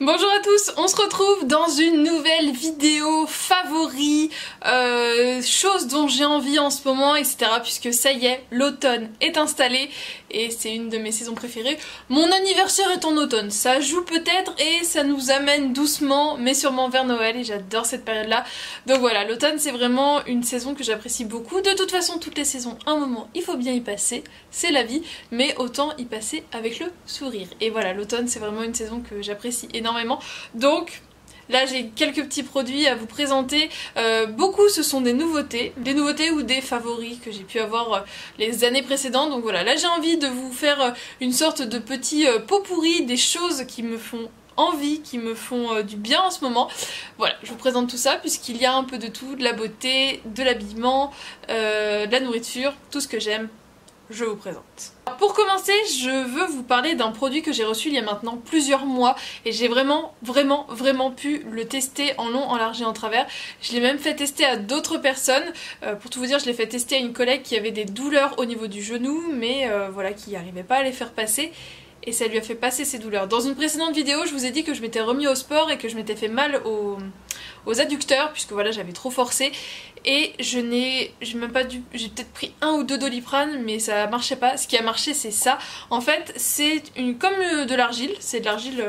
Bonjour à tous, on se retrouve dans une nouvelle vidéo favoris, choses dont j'ai envie en ce moment, etc. Puisque ça y est, l'automne est installé et c'est une de mes saisons préférées. Mon anniversaire est en automne, ça joue peut-être et ça nous amène doucement mais sûrement vers Noël et j'adore cette période-là. Donc voilà, l'automne c'est vraiment une saison que j'apprécie beaucoup. De toute façon, toutes les saisons, un moment, il faut bien y passer, c'est la vie, mais autant y passer avec le sourire. Et voilà, l'automne c'est vraiment une saison que j'apprécie énormément. Donc là j'ai quelques petits produits à vous présenter, beaucoup ce sont des nouveautés ou des favoris que j'ai pu avoir les années précédentes. Donc voilà, là j'ai envie de vous faire une sorte de petit pot pourri des choses qui me font envie, qui me font du bien en ce moment. Voilà, je vous présente tout ça puisqu'il y a un peu de tout, de la beauté, de l'habillement, de la nourriture, tout ce que j'aime, je vous présente. Pour commencer, je veux vous parler d'un produit que j'ai reçu il y a maintenant plusieurs mois et j'ai vraiment pu le tester en long, en large et en travers. Je l'ai même fait tester à d'autres personnes. Pour tout vous dire, je l'ai fait tester à une collègue qui avait des douleurs au niveau du genou, mais voilà, qui n'arrivait pas à les faire passer. Et ça lui a fait passer ses douleurs. Dans une précédente vidéo, je vous ai dit que je m'étais remis au sport et que je m'étais fait mal aux adducteurs, puisque voilà, j'avais trop forcé. Et j'ai peut-être pris 1 ou 2 Doliprane, mais ça marchait pas. Ce qui a marché, c'est ça. En fait, c'est comme de l'argile. C'est de l'argile,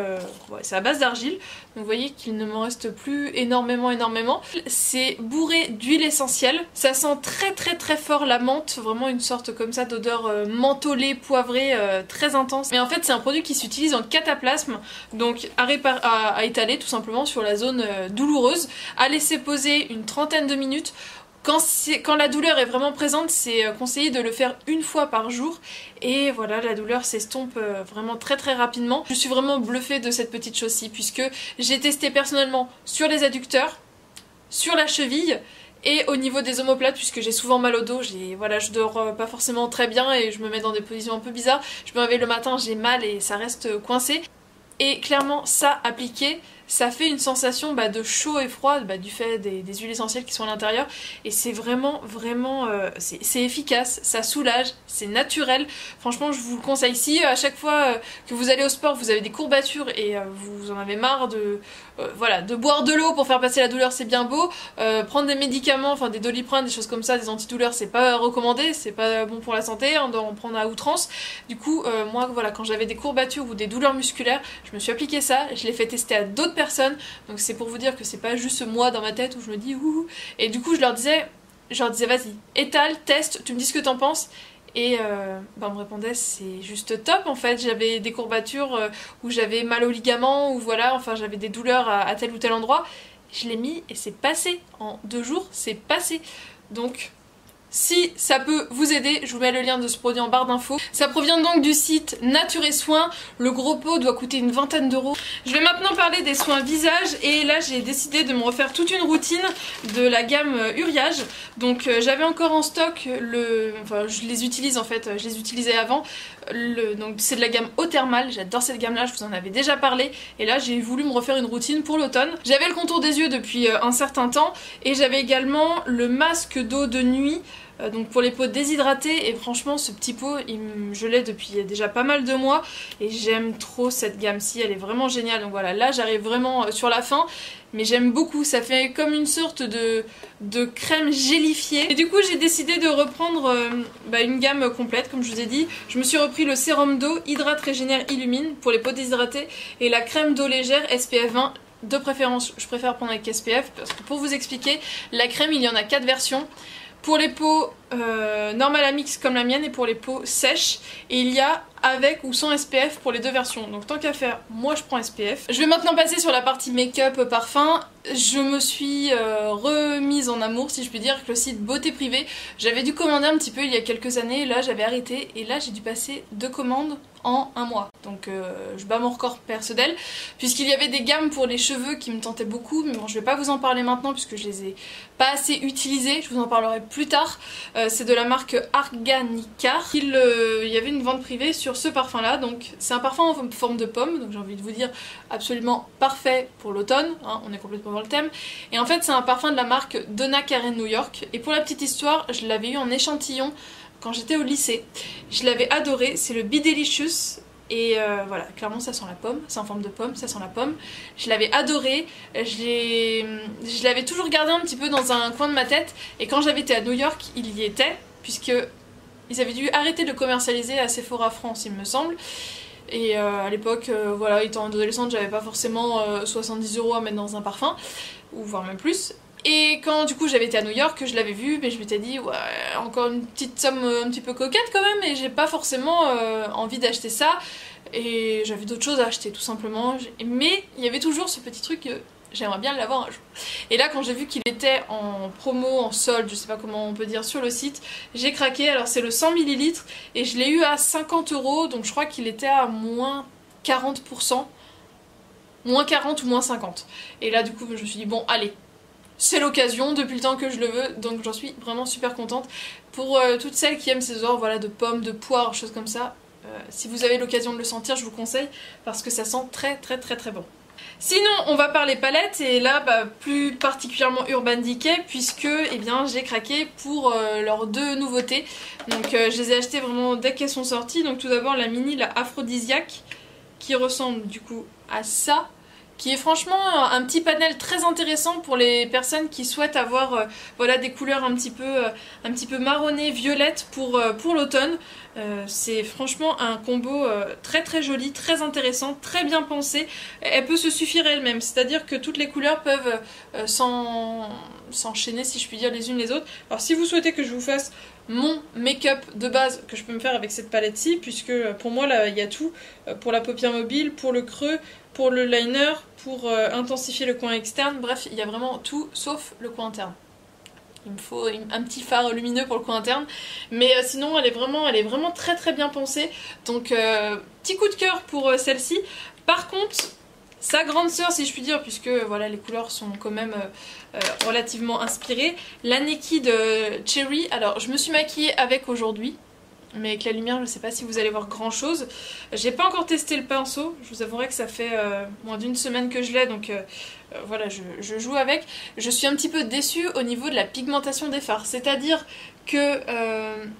ouais, c'est à base d'argile. Donc vous voyez qu'il ne m'en reste plus énormément. C'est bourré d'huile essentielle. Ça sent très fort la menthe. Vraiment une sorte comme ça d'odeur mentholée, poivrée, très intense. Mais en fait, c'est un produit qui s'utilise en cataplasme. Donc à étaler tout simplement sur la zone douloureuse. À laisser poser une trentaine de minutes. Quand la douleur est vraiment présente, c'est conseillé de le faire une fois par jour et voilà, la douleur s'estompe vraiment très rapidement. Je suis vraiment bluffée de cette petite chose-ci puisque j'ai testé personnellement sur les adducteurs, sur la cheville et au niveau des omoplates puisque j'ai souvent mal au dos, voilà, je dors pas forcément très bien et je me mets dans des positions un peu bizarres. Je me réveille le matin, j'ai mal et ça reste coincé. Et clairement, ça appliqué, ça fait une sensation de chaud et froid du fait des huiles essentielles qui sont à l'intérieur. Et c'est vraiment, c'est efficace, ça soulage, c'est naturel. Franchement, je vous le conseille. Si à chaque fois que vous allez au sport, vous avez des courbatures et vous en avez marre voilà, de boire de l'eau pour faire passer la douleur, c'est bien beau. Prendre des médicaments, enfin des Doliprane, des choses comme ça, des antidouleurs, c'est pas recommandé, c'est pas bon pour la santé, on doit en prendre à outrance. Du coup, moi, voilà, quand j'avais des courbatures ou des douleurs musculaires, je me suis appliqué ça, je l'ai fait tester à d'autres personnes, donc c'est pour vous dire que c'est pas juste moi dans ma tête où je me dis ouh. Et du coup, je leur disais vas-y, étale, teste, tu me dis ce que t'en penses. Et on me répondait c'est juste top en fait. J'avais des courbatures où j'avais mal aux ligaments ou voilà, enfin j'avais des douleurs à tel ou tel endroit. Je l'ai mis et c'est passé. En 2 jours, c'est passé. Donc si ça peut vous aider, je vous mets le lien de ce produit en barre d'infos. Ça provient donc du site Nature et Soins. Le gros pot doit coûter une vingtaine d'euros. Je vais maintenant parler des soins visage et là j'ai décidé de me refaire toute une routine de la gamme Uriage. Donc j'avais encore en stock enfin je les utilise en fait, je les utilisais avant. Donc c'est de la gamme eau thermale, j'adore cette gamme là, je vous en avais déjà parlé. Et là j'ai voulu me refaire une routine pour l'automne. J'avais le contour des yeux depuis un certain temps et j'avais également le masque d'eau de nuit. Donc pour les peaux déshydratées, et franchement ce petit pot je l'ai depuis déjà pas mal de mois et j'aime trop cette gamme-ci, elle est vraiment géniale. Donc voilà, là j'arrive vraiment sur la fin mais j'aime beaucoup, ça fait comme une sorte de crème gélifiée. Et du coup j'ai décidé de reprendre une gamme complète comme je vous ai dit. Je me suis repris le sérum d'eau Hydrate, Régénère, Illumine pour les peaux déshydratées et la crème d'eau légère SPF 20. De préférence je préfère prendre avec SPF parce que pour vous expliquer, la crème il y en a 4 versions. Pour les peaux normales à mix comme la mienne et pour les peaux sèches. Et il y a avec ou sans SPF pour les 2 versions. Donc tant qu'à faire, moi je prends SPF. Je vais maintenant passer sur la partie make-up parfum. Je me suis remise en amour si je puis dire avec le site Beauté Privée. J'avais dû commander un petit peu il y a quelques années. Là j'avais arrêté et là j'ai dû passer 2 commandes en 1 mois. Donc je bats mon record personnel puisqu'il y avait des gammes pour les cheveux qui me tentaient beaucoup. Mais bon, je vais pas vous en parler maintenant puisque je les ai pas assez utilisées. Je vous en parlerai plus tard. C'est de la marque Arganica. Il y avait une vente privée sur ce parfum là. Donc c'est un parfum en forme de pomme. Donc j'ai envie de vous dire absolument parfait pour l'automne. Hein, on est complètement dans le thème. Et en fait c'est un parfum de la marque Donna Karan New York. Et pour la petite histoire, je l'avais eu en échantillon quand j'étais au lycée. Je l'avais adoré. C'est le Be Delicious. et voilà, clairement ça sent la pomme, c'est en forme de pomme, ça sent la pomme. Je l'avais adoré, je l'avais toujours gardé un petit peu dans un coin de ma tête, et quand j'avais été à New York, il y était, puisque ils avaient dû arrêter de le commercialiser à Sephora France, il me semble. Et à l'époque, voilà, étant adolescente, j'avais pas forcément 70 € à mettre dans un parfum, ou voire même plus. Et quand du coup j'avais été à New York, je l'avais vu, mais je m'étais dit, ouais, encore une petite somme un petit peu coquette quand même, et j'ai pas forcément envie d'acheter ça. Et j'avais d'autres choses à acheter tout simplement. Mais il y avait toujours ce petit truc que j'aimerais bien l'avoir un jour. Et là quand j'ai vu qu'il était en promo, en solde, je sais pas comment on peut dire, sur le site, j'ai craqué. Alors c'est le 100 ml et je l'ai eu à 50 €, donc je crois qu'il était à moins 40%. Moins 40 ou moins 50. Et là du coup je me suis dit, bon allez, c'est l'occasion depuis le temps que je le veux, donc j'en suis vraiment super contente. Pour toutes celles qui aiment ces odeurs, voilà, de pommes, de poires, choses comme ça, si vous avez l'occasion de le sentir, je vous conseille parce que ça sent très très très très bon. Sinon on va parler palettes, et là plus particulièrement Urban Decay, puisque eh bien j'ai craqué pour leurs deux nouveautés. Donc je les ai achetées vraiment dès qu'elles sont sorties. Donc tout d'abord la mini, la Aphrodisiaque, qui ressemble du coup à ça, qui est franchement un petit panel très intéressant pour les personnes qui souhaitent avoir voilà, des couleurs un petit peu marronnées, violettes pour l'automne. C'est franchement un combo très très joli, très intéressant, très bien pensé. Elle peut se suffire elle-même, c'est-à-dire que toutes les couleurs peuvent s'enchaîner, si je puis dire, les unes les autres. Alors si vous souhaitez que je vous fasse mon make-up de base que je peux me faire avec cette palette-ci, puisque pour moi là il y a tout, pour la paupière mobile, pour le creux, pour le liner, pour intensifier le coin externe, bref il y a vraiment tout sauf le coin interne. Il me faut un petit fard lumineux pour le coin interne, mais sinon elle est vraiment très très bien pensée, donc petit coup de cœur pour celle-ci. Par contre, sa grande sœur si je puis dire, puisque voilà les couleurs sont quand même relativement inspirées, la Naked Cherry. Alors je me suis maquillée avec aujourd'hui, mais avec la lumière je sais pas si vous allez voir grand chose. J'ai pas encore testé le pinceau, je vous avouerai que ça fait moins d'une semaine que je l'ai, donc voilà, je joue avec. Je suis un petit peu déçue au niveau de la pigmentation des fards, c'est à dire que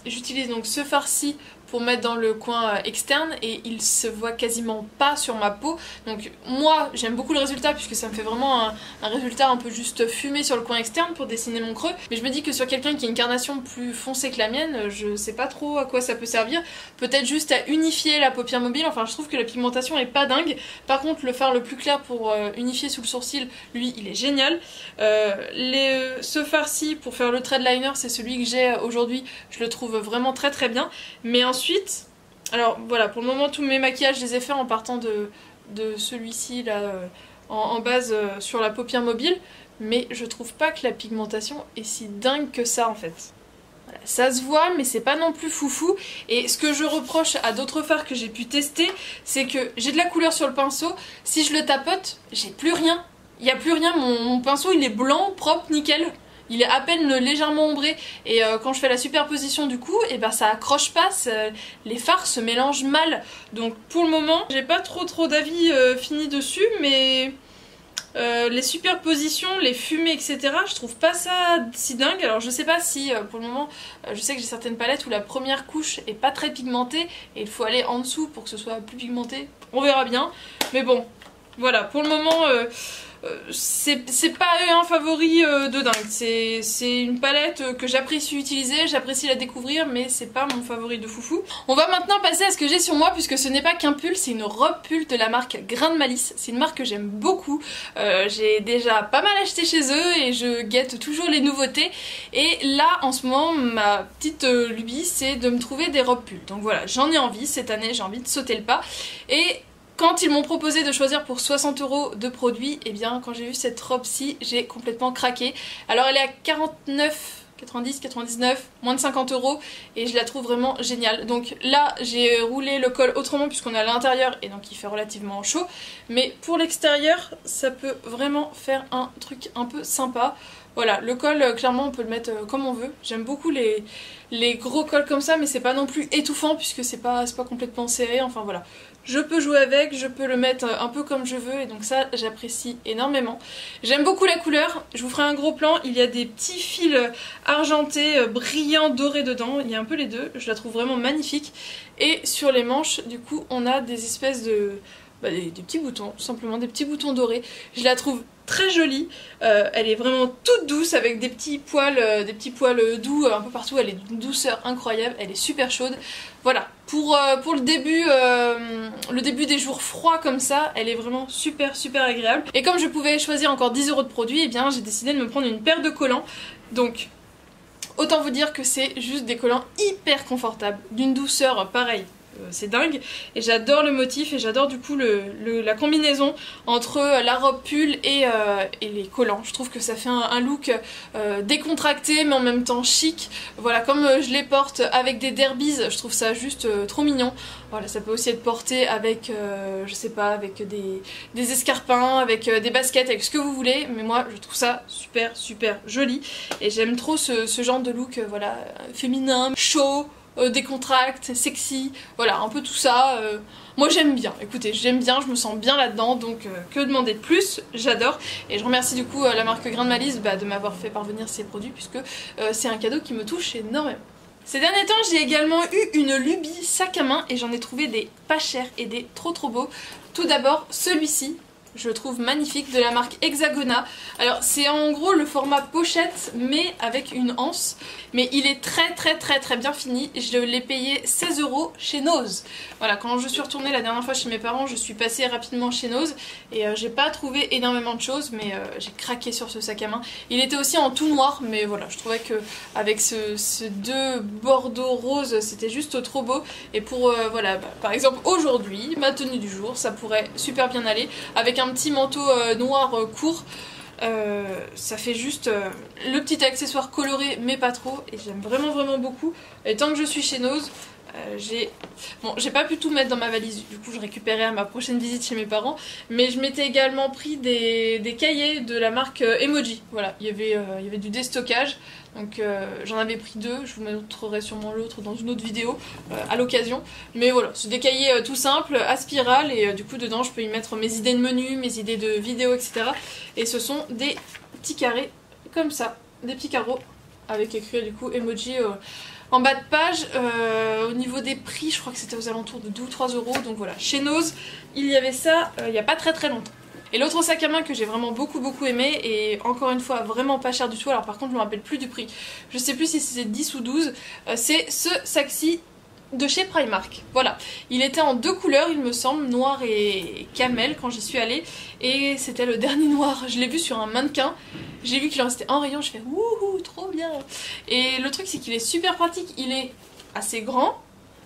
j'utilise donc ce fard-ci pour mettre dans le coin externe et il se voit quasiment pas sur ma peau. Donc moi j'aime beaucoup le résultat puisque ça me fait vraiment un résultat un peu juste fumé sur le coin externe pour dessiner mon creux. Mais je me dis que sur quelqu'un qui a une carnation plus foncée que la mienne, je sais pas trop à quoi ça peut servir. Peut-être juste à unifier la paupière mobile, enfin je trouve que la pigmentation est pas dingue. Par contre le fard le plus clair pour unifier sous le sourcil, lui il est génial. Ce fard-ci pour faire le trait de liner, c'est celui que j'ai aujourd'hui, je le trouve vraiment très très bien. Mais ensuite, alors voilà, pour le moment tous mes maquillages je les ai faits en partant de celui-ci là en base sur la paupière mobile, mais je trouve pas que la pigmentation est si dingue que ça en fait. Voilà, ça se voit mais c'est pas non plus foufou, et ce que je reproche à d'autres fards que j'ai pu tester, c'est que j'ai de la couleur sur le pinceau, si je le tapote, j'ai plus rien, il n'y a plus rien, mon pinceau il est blanc, propre, nickel. Il est à peine légèrement ombré, et quand je fais la superposition du coup, et ben ça accroche pas, les fards se mélangent mal. Donc pour le moment, j'ai pas trop d'avis fini dessus, mais les superpositions, les fumées, etc. je trouve pas ça si dingue. Alors je sais pas si pour le moment, je sais que j'ai certaines palettes où la première couche est pas très pigmentée et il faut aller en dessous pour que ce soit plus pigmenté. On verra bien, mais bon, voilà, pour le moment... c'est pas un favori de dingue, c'est une palette que j'apprécie utiliser, j'apprécie la découvrir, mais c'est pas mon favori de foufou. On va maintenant passer à ce que j'ai sur moi, puisque ce n'est pas qu'un pull, c'est une robe pull de la marque Grain de Malice. C'est une marque que j'aime beaucoup, j'ai déjà pas mal acheté chez eux et je guette toujours les nouveautés. Et là en ce moment ma petite lubie c'est de me trouver des robes pull. Donc voilà, j'en ai envie cette année, j'ai envie de sauter le pas. Et quand ils m'ont proposé de choisir pour 60 € de produits, et bien quand j'ai vu cette robe-ci, j'ai complètement craqué. Alors elle est à 49, 90, 99, moins de 50 € et je la trouve vraiment géniale. Donc là j'ai roulé le col autrement puisqu'on est à l'intérieur et donc il fait relativement chaud. Mais pour l'extérieur, ça peut vraiment faire un truc un peu sympa. Voilà, le col, clairement on peut le mettre comme on veut. J'aime beaucoup les gros cols comme ça, mais c'est pas non plus étouffant puisque c'est pas complètement serré, enfin voilà. je peux jouer avec, je peux le mettre un peu comme je veux et donc ça j'apprécie énormément. J'aime beaucoup la couleur, je vous ferai un gros plan, il y a des petits fils argentés, brillants, dorés dedans, il y a un peu les deux, je la trouve vraiment magnifique. Et sur les manches du coup on a des espèces de... des petits boutons, tout simplement des petits boutons dorés. Je la trouve très jolie, elle est vraiment toute douce avec des petits poils doux un peu partout, elle est d'une douceur incroyable, elle est super chaude. Voilà, pour le début des jours froids comme ça, elle est vraiment super agréable. Et comme je pouvais choisir encore 10 € de produits, eh bien j'ai décidé de me prendre une paire de collants. Donc autant vous dire que c'est juste des collants hyper confortables, d'une douceur pareille. C'est dingue et j'adore le motif et j'adore du coup la combinaison entre la robe pull et les collants. Je trouve que ça fait un look décontracté mais en même temps chic. Voilà, comme je les porte avec des derbies, je trouve ça juste trop mignon. Voilà, ça peut aussi être porté avec, je sais pas, avec des escarpins, avec des baskets, avec ce que vous voulez. Mais moi je trouve ça super joli et j'aime trop ce genre de look, voilà, féminin, chaud, décontracte, sexy, voilà, un peu tout ça. Moi j'aime bien, écoutez, j'aime bien, je me sens bien là-dedans, donc que demander de plus, j'adore. Et je remercie du coup la marque Grain de Malice de m'avoir fait parvenir ces produits, puisque c'est un cadeau qui me touche énormément. Ces derniers temps, j'ai également eu une lubie sac à main et j'en ai trouvé des pas chers et des trop beaux. Tout d'abord, celui-ci. Je le trouve magnifique, de la marque Hexagona. Alors c'est en gros le format pochette mais avec une anse. Mais il est très bien fini. Je l'ai payé 16 € chez Nose. Voilà, quand je suis retournée la dernière fois chez mes parents, je suis passée rapidement chez Nose. Et j'ai pas trouvé énormément de choses, mais j'ai craqué sur ce sac à main. Il était aussi en tout noir, mais voilà, je trouvais que avec ce deux bordeaux rose, c'était juste trop beau. Et pour, voilà, par exemple aujourd'hui, ma tenue du jour, ça pourrait super bien aller. Avec un petit manteau noir court, ça fait juste le petit accessoire coloré mais pas trop et j'aime vraiment beaucoup. Et tant que je suis chez Nose, j'ai pas pu tout mettre dans ma valise, du coup je récupérais à ma prochaine visite chez mes parents, mais je m'étais également pris des cahiers de la marque Emoji. Voilà, il y avait du déstockage, donc j'en avais pris 2, je vous montrerai sûrement l'autre dans une autre vidéo à l'occasion. Mais voilà, c'est des cahiers tout simples, à spirale, et du coup dedans je peux y mettre mes idées de menu, mes idées de vidéos, etc. Et ce sont des petits carrés comme ça, des petits carreaux avec écrit du coup Emoji en bas de page. Au niveau des prix, je crois que c'était aux alentours de 2 ou 3 €. Donc voilà, chez Nose, il y avait ça il n'y a pas très longtemps. Et l'autre sac à main que j'ai vraiment beaucoup aimé, et encore une fois vraiment pas cher du tout, alors par contre je me rappelle plus du prix, je sais plus si c'est 10 ou 12, c'est ce sac-ci de chez Primark. Voilà, il était en 2 couleurs il me semble, noir et camel quand j'y suis allée, et c'était le dernier noir. Je l'ai vu sur un mannequin, j'ai vu qu'il en restait en rayon, je fais wouhou, trop bien. Et le truc c'est qu'il est super pratique, il est assez grand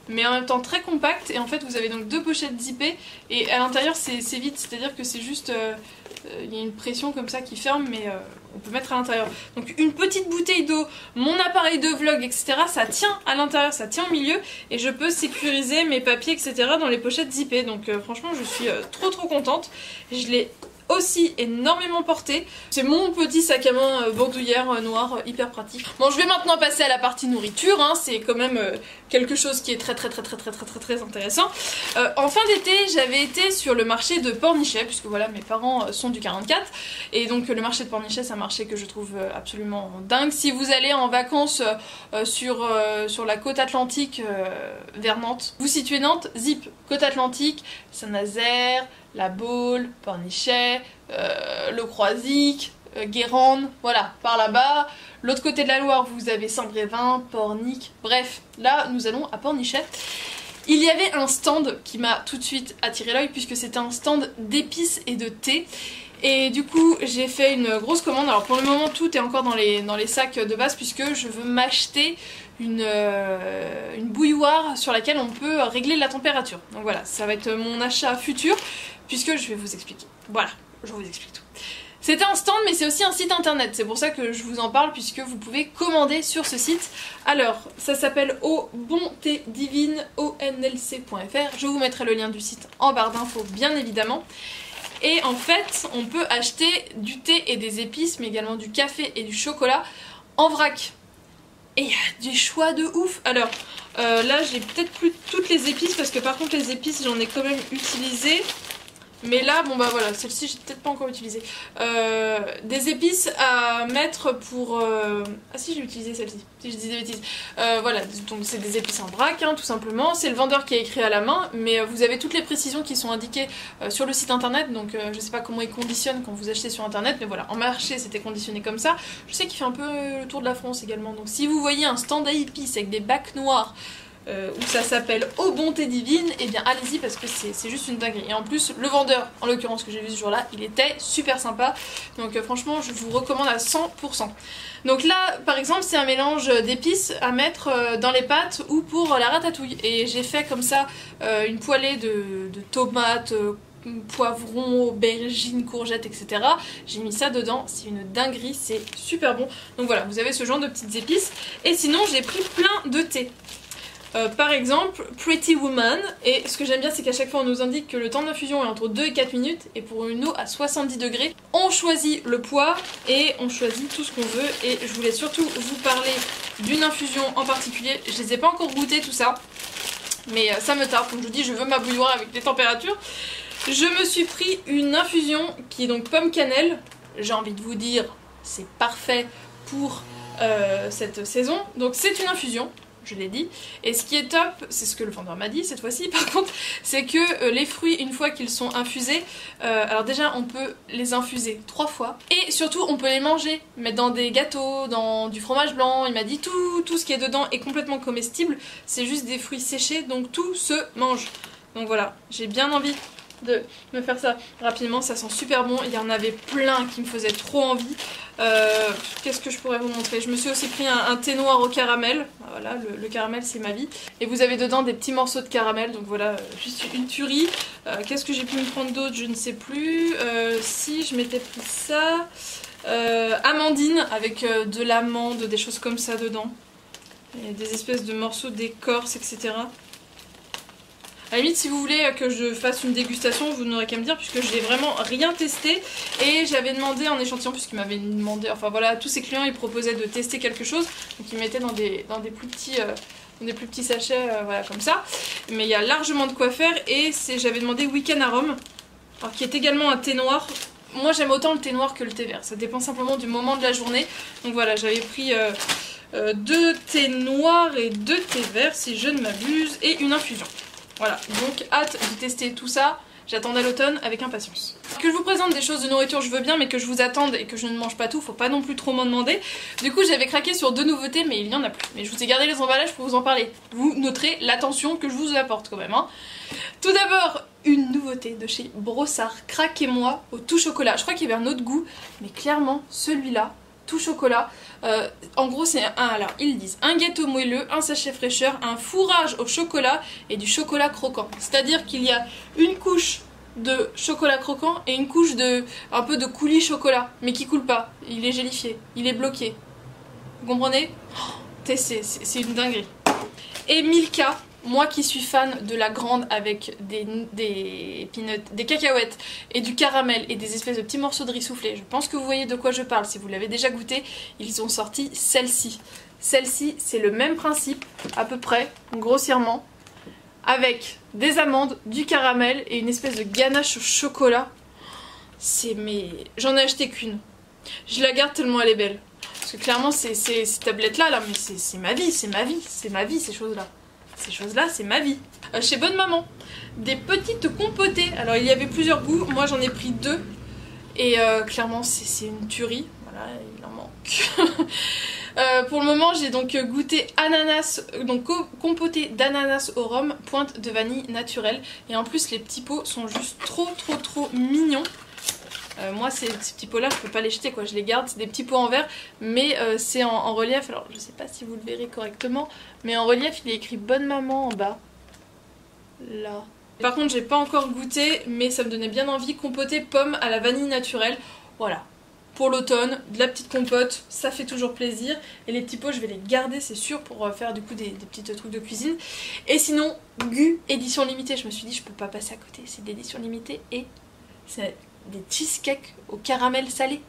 mais en même temps très compact, et en fait vous avez donc 2 pochettes zippées et à l'intérieur c'est vide, c'est à dire que c'est juste il y a une pression comme ça qui ferme, mais on peut mettre à l'intérieur. Donc une petite bouteille d'eau, mon appareil de vlog, etc. ça tient à l'intérieur, ça tient au milieu, et je peux sécuriser mes papiers, etc. dans les pochettes zippées. Donc franchement je suis trop contente. Je l'ai aussi énormément porté. C'est mon petit sac à main bandoulière noir hyper pratique. Bon, je vais maintenant passer à la partie nourriture, hein. C'est quand même quelque chose qui est très intéressant. En fin d'été, j'avais été sur le marché de Pornichet, puisque voilà, mes parents sont du 44, et donc le marché de Pornichet, c'est un marché que je trouve absolument dingue. Si vous allez en vacances sur la côte atlantique vers Nantes, vous situez Nantes, zip, côte atlantique, Saint-Nazaire, La Baule, Pornichet, le Croisic, Guérande, voilà, par là-bas. L'autre côté de la Loire, vous avez Saint-Brévin, Pornic, bref, là nous allons à Pornichet. Il y avait un stand qui m'a tout de suite attiré l'œil, puisque c'était un stand d'épices et de thé. Et du coup j'ai fait une grosse commande. Alors pour le moment tout est encore dans les sacs de base, puisque je veux m'acheter une bouilloire sur laquelle on peut régler la température. Donc voilà, ça va être mon achat futur, puisque je vais vous expliquer. Voilà, je vous explique tout. C'était un stand, mais c'est aussi un site internet, c'est pour ça que je vous en parle, puisque vous pouvez commander sur ce site. Alors, ça s'appelle obontédivine.onlc.fr, je vous mettrai le lien du site en barre d'infos, bien évidemment. Et en fait, on peut acheter du thé et des épices, mais également du café et du chocolat en vrac. Et il y a des choix de ouf. Alors, Là j'ai peut-être plus toutes les épices parce que par contre les épices j'en ai quand même utilisé. Mais là, bon bah voilà, celle-ci j'ai peut-être pas encore utilisé. Des épices à mettre pour... Ah si, j'ai utilisé celle-ci, si je dis des bêtises. Voilà, donc c'est des épices en vrac, hein, tout simplement. C'est le vendeur qui a écrit à la main, mais vous avez toutes les précisions qui sont indiquées sur le site internet. Donc je sais pas comment ils conditionnent quand vous achetez sur internet, mais voilà, en marché c'était conditionné comme ça. Je sais qu'il fait un peu le tour de la France également. Donc si vous voyez un stand à épices avec des bacs noirs, où ça s'appelle Aux Bontés Divines, et bien allez-y parce que c'est juste une dinguerie. Et en plus le vendeur, en l'occurrence que j'ai vu ce jour là, il était super sympa, donc franchement je vous recommande à 100%. Donc là par exemple c'est un mélange d'épices à mettre dans les pâtes ou pour la ratatouille, et j'ai fait comme ça une poêlée de tomates, poivrons, aubergines, courgettes, etc. J'ai mis ça dedans, c'est une dinguerie, c'est super bon. Donc voilà, vous avez ce genre de petites épices. Et sinon j'ai pris plein de thé. Par exemple, Pretty Woman, et ce que j'aime bien c'est qu'à chaque fois on nous indique que le temps d'infusion est entre 2 et 4 minutes, et pour une eau à 70 degrés, on choisit le poids et on choisit tout ce qu'on veut, et je voulais surtout vous parler d'une infusion en particulier. Je les ai pas encore goûté tout ça, mais ça me tarde, comme je vous dis je veux ma bouilloire avec les températures. Je me suis pris une infusion qui est donc pomme cannelle, j'ai envie de vous dire c'est parfait pour cette saison, donc c'est une infusion. Je l'ai dit. Et ce qui est top, c'est ce que le vendeur m'a dit cette fois-ci par contre, c'est que les fruits, une fois qu'ils sont infusés, alors déjà on peut les infuser 3 fois, et surtout on peut les manger, mettre dans des gâteaux, dans du fromage blanc. Il m'a dit tout ce qui est dedans est complètement comestible, c'est juste des fruits séchés, donc tout se mange. Donc voilà, j'ai bien envie de me faire ça rapidement, ça sent super bon. Il y en avait plein qui me faisaient trop envie. Qu'est-ce que je pourrais vous montrer? Je me suis aussi pris un thé noir au caramel. Voilà, le caramel c'est ma vie. Et vous avez dedans des petits morceaux de caramel, donc voilà, juste une tuerie. Qu'est-ce que j'ai pu me prendre d'autre? Je ne sais plus. Si, je m'étais pris ça. Amandine avec de l'amande, des choses comme ça dedans. Il y a des espèces de morceaux d'écorce, etc. À la limite, si vous voulez que je fasse une dégustation, vous n'aurez qu'à me dire, puisque j'ai vraiment rien testé. Et j'avais demandé en échantillon, puisqu'il m'avait demandé, enfin voilà, tous ses clients ils proposaient de tester quelque chose, donc ils mettaient dans des plus petits sachets, voilà, comme ça. Mais il y a largement de quoi faire, et j'avais demandé Week-end Arôme, alors qui est également un thé noir. Moi j'aime autant le thé noir que le thé vert, ça dépend simplement du moment de la journée. Donc voilà, j'avais pris 2 thés noirs et 2 thés verts, si je ne m'abuse, et une infusion. Voilà, donc hâte de tester tout ça, j'attendais l'automne avec impatience. Que je vous présente des choses de nourriture je veux bien, mais que je vous attende et que je ne mange pas tout, faut pas non plus trop m'en demander. Du coup j'avais craqué sur 2 nouveautés, mais il n'y en a plus. Mais je vous ai gardé les emballages pour vous en parler. Vous noterez l'attention que je vous apporte quand même, hein. Tout d'abord, une nouveauté de chez Brossard, Craquez-moi au tout chocolat. Je crois qu'il y avait un autre goût, mais clairement celui-là, tout chocolat. En gros c'est alors ils disent un gâteau moelleux, un sachet fraîcheur, un fourrage au chocolat et du chocolat croquant. C'est à dire qu'il y a une couche de chocolat croquant et une couche de un peu de coulis chocolat, mais qui coule pas, il est gélifié, il est bloqué. Vous comprenez? C'est une dinguerie. Et Milka, moi qui suis fan de la grande avec des peanuts, des cacahuètes et du caramel et des espèces de petits morceaux de riz soufflé, je pense que vous voyez de quoi je parle si vous l'avez déjà goûté. Ils ont sorti celle-ci. Celle-ci, c'est le même principe, à peu près, grossièrement, avec des amandes, du caramel et une espèce de ganache au chocolat. Mais j'en ai acheté qu'une. Je la garde tellement elle est belle. Parce que clairement, ces tablettes-là, là, mais c'est ma vie, c'est ma vie, c'est ma vie, ces choses-là. Ces choses-là, c'est ma vie. Chez Bonne Maman, des petites compotées. Alors, il y avait plusieurs goûts. Moi, j'en ai pris 2. Et clairement, c'est une tuerie. Voilà, il en manque. Pour le moment, j'ai donc goûté ananas, donc compoté d'ananas au rhum, pointe de vanille naturelle. Et en plus, les petits pots sont juste trop mignons. Moi ces petits pots là je peux pas les jeter quoi, je les garde, c'est des petits pots en verre, mais c'est en relief, alors je sais pas si vous le verrez correctement, mais en relief il est écrit Bonne Maman en bas, là. Par contre j'ai pas encore goûté, mais ça me donnait bien envie, compoté pomme à la vanille naturelle, voilà. Pour l'automne, de la petite compote, ça fait toujours plaisir, et les petits pots je vais les garder c'est sûr pour faire du coup des petits trucs de cuisine. Et sinon, Gu, édition limitée, je me suis dit je peux pas passer à côté, c'est d'édition limitée et c'est des cheesecakes au caramel salé.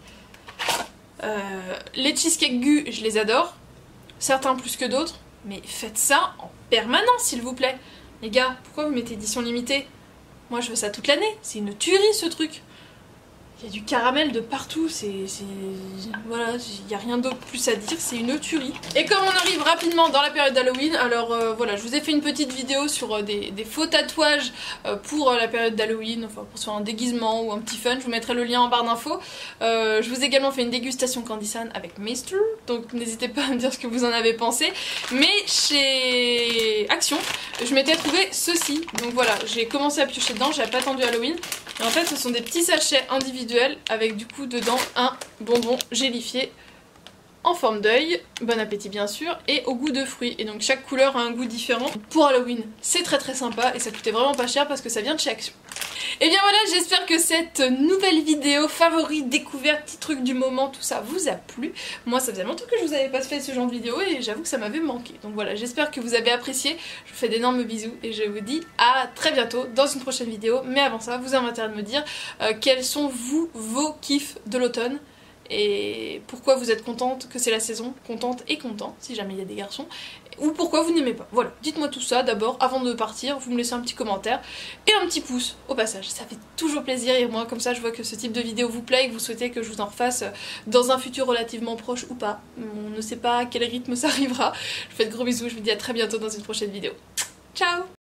Les cheesecakes Gu, je les adore, certains plus que d'autres, mais faites ça en permanent s'il vous plaît. Les gars, pourquoi vous mettez édition limitée? Moi je veux ça toute l'année, c'est une tuerie ce truc. Il y a du caramel de partout, voilà, il n'y a rien d'autre plus à dire, c'est une tuerie. Et comme on arrive rapidement dans la période d'Halloween, alors voilà, je vous ai fait une petite vidéo sur des faux tatouages pour la période d'Halloween, enfin pour soit un déguisement ou un petit fun, je vous mettrai le lien en barre d'infos. Je vous ai également fait une dégustation Candysan avec Mr, donc n'hésitez pas à me dire ce que vous en avez pensé. Mais chez Action, je m'étais trouvé ceci, donc voilà, j'ai commencé à piocher dedans, j'ai pas attendu Halloween. Et en fait ce sont des petits sachets individuels avec du coup dedans un bonbon gélifié en forme d'œil, bon appétit bien sûr, et au goût de fruits. Et donc chaque couleur a un goût différent. Pour Halloween, c'est très sympa et ça coûtait vraiment pas cher parce que ça vient de chez Action. Et bien voilà, j'espère que cette nouvelle vidéo favori, découverte, petit truc du moment, tout ça vous a plu. Moi ça faisait longtemps que je vous avais pas fait ce genre de vidéo et j'avoue que ça m'avait manqué. Donc voilà, j'espère que vous avez apprécié. Je vous fais d'énormes bisous et je vous dis à très bientôt dans une prochaine vidéo. Mais avant ça, vous avez intérêt de me dire quels sont vos kiffs de l'automne. Et pourquoi vous êtes contente que c'est la saison, contente et content, si jamais il y a des garçons, ou pourquoi vous n'aimez pas. Voilà, dites-moi tout ça d'abord, avant de partir, vous me laissez un petit commentaire et un petit pouce au passage, ça fait toujours plaisir et moi comme ça je vois que ce type de vidéo vous plaît et que vous souhaitez que je vous en refasse dans un futur relativement proche ou pas. On ne sait pas à quel rythme ça arrivera. Je vous fais de gros bisous, je vous dis à très bientôt dans une prochaine vidéo. Ciao!